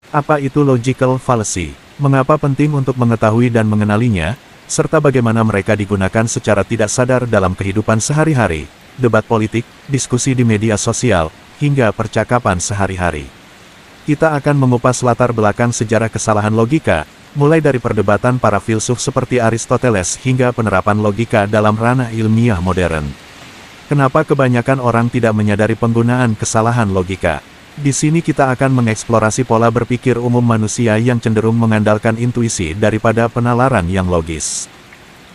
Apa itu logical fallacy? Mengapa penting untuk mengetahui dan mengenalinya, serta bagaimana mereka digunakan secara tidak sadar dalam kehidupan sehari-hari, debat politik, diskusi di media sosial, hingga percakapan sehari-hari. Kita akan mengupas latar belakang sejarah kesalahan logika, mulai dari perdebatan para filsuf seperti Aristoteles hingga penerapan logika dalam ranah ilmiah modern. Kenapa kebanyakan orang tidak menyadari penggunaan kesalahan logika? Di sini kita akan mengeksplorasi pola berpikir umum manusia yang cenderung mengandalkan intuisi daripada penalaran yang logis.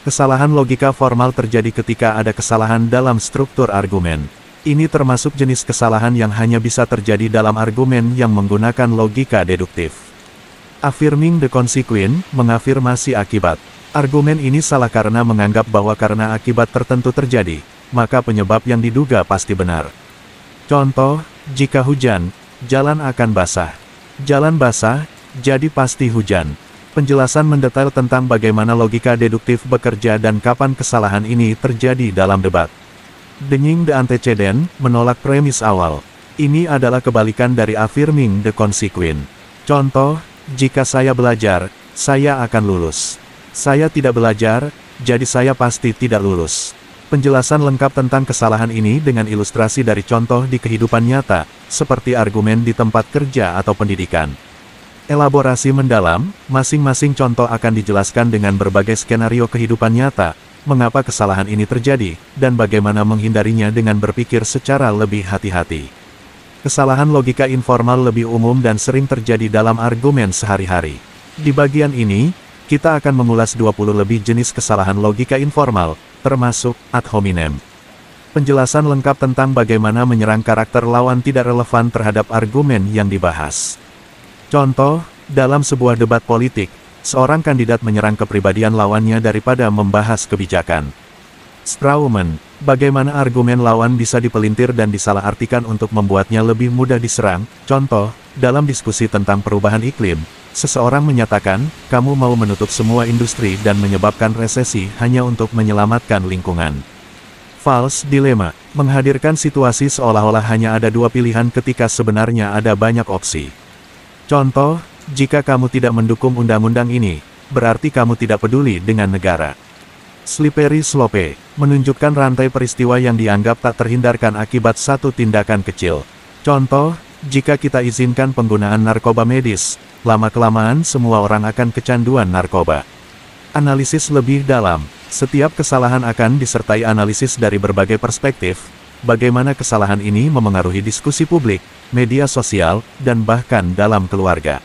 Kesalahan logika formal terjadi ketika ada kesalahan dalam struktur argumen. Ini termasuk jenis kesalahan yang hanya bisa terjadi dalam argumen yang menggunakan logika deduktif. Affirming the consequence, mengafirmasi akibat. Argumen ini salah karena menganggap bahwa karena akibat tertentu terjadi, maka penyebab yang diduga pasti benar. Contoh, jika hujan, jalan akan basah. Jalan basah, jadi pasti hujan. Penjelasan mendetail tentang bagaimana logika deduktif bekerja dan kapan kesalahan ini terjadi dalam debat. Denying the antecedent, menolak premis awal. Ini adalah kebalikan dari affirming the consequence. Contoh, jika saya belajar, saya akan lulus. Saya tidak belajar, jadi saya pasti tidak lulus. Penjelasan lengkap tentang kesalahan ini dengan ilustrasi dari contoh di kehidupan nyata, seperti argumen di tempat kerja atau pendidikan. Elaborasi mendalam, masing-masing contoh akan dijelaskan dengan berbagai skenario kehidupan nyata, mengapa kesalahan ini terjadi, dan bagaimana menghindarinya dengan berpikir secara lebih hati-hati. Kesalahan logika informal lebih umum dan sering terjadi dalam argumen sehari-hari. Di bagian ini, kita akan mengulas 20 lebih jenis kesalahan logika informal, termasuk ad hominem. Penjelasan lengkap tentang bagaimana menyerang karakter lawan tidak relevan terhadap argumen yang dibahas. Contoh, dalam sebuah debat politik, seorang kandidat menyerang kepribadian lawannya daripada membahas kebijakan. Strawman, bagaimana argumen lawan bisa dipelintir dan disalahartikan untuk membuatnya lebih mudah diserang. Contoh, dalam diskusi tentang perubahan iklim, seseorang menyatakan, kamu mau menutup semua industri dan menyebabkan resesi hanya untuk menyelamatkan lingkungan. False dilemma, menghadirkan situasi seolah-olah hanya ada dua pilihan ketika sebenarnya ada banyak opsi. Contoh, jika kamu tidak mendukung undang-undang ini, berarti kamu tidak peduli dengan negara. Slippery slope, menunjukkan rantai peristiwa yang dianggap tak terhindarkan akibat satu tindakan kecil. Contoh, jika kita izinkan penggunaan narkoba medis, lama-kelamaan semua orang akan kecanduan narkoba. Analisis lebih dalam, setiap kesalahan akan disertai analisis dari berbagai perspektif, bagaimana kesalahan ini memengaruhi diskusi publik, media sosial, dan bahkan dalam keluarga.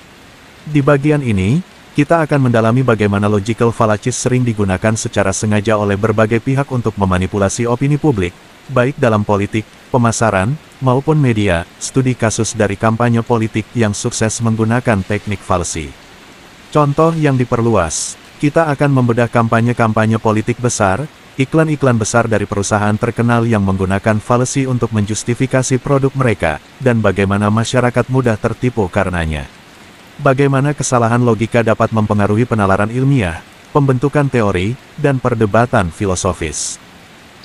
Di bagian ini, kita akan mendalami bagaimana logical fallacies sering digunakan secara sengaja oleh berbagai pihak untuk memanipulasi opini publik, baik dalam politik, pemasaran, maupun media. Studi kasus dari kampanye politik yang sukses menggunakan teknik fallacy. Contoh yang diperluas, kita akan membedah kampanye-kampanye politik besar, iklan-iklan besar dari perusahaan terkenal yang menggunakan fallacy untuk menjustifikasi produk mereka, dan bagaimana masyarakat mudah tertipu karenanya. Bagaimana kesalahan logika dapat mempengaruhi penalaran ilmiah, pembentukan teori, dan perdebatan filosofis.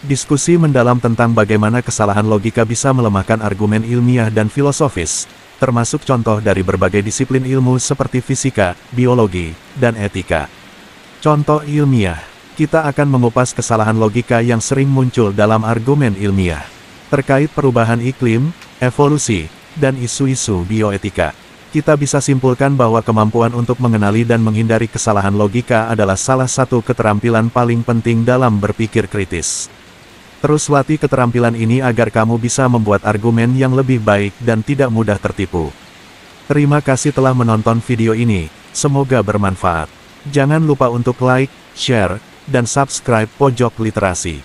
Diskusi mendalam tentang bagaimana kesalahan logika bisa melemahkan argumen ilmiah dan filosofis, termasuk contoh dari berbagai disiplin ilmu seperti fisika, biologi, dan etika. Contoh ilmiah, kita akan mengupas kesalahan logika yang sering muncul dalam argumen ilmiah, terkait perubahan iklim, evolusi, dan isu-isu bioetika. Kita bisa simpulkan bahwa kemampuan untuk mengenali dan menghindari kesalahan logika adalah salah satu keterampilan paling penting dalam berpikir kritis. Terus latih keterampilan ini agar kamu bisa membuat argumen yang lebih baik dan tidak mudah tertipu. Terima kasih telah menonton video ini, semoga bermanfaat. Jangan lupa untuk like, share, dan subscribe Pojok Literasi.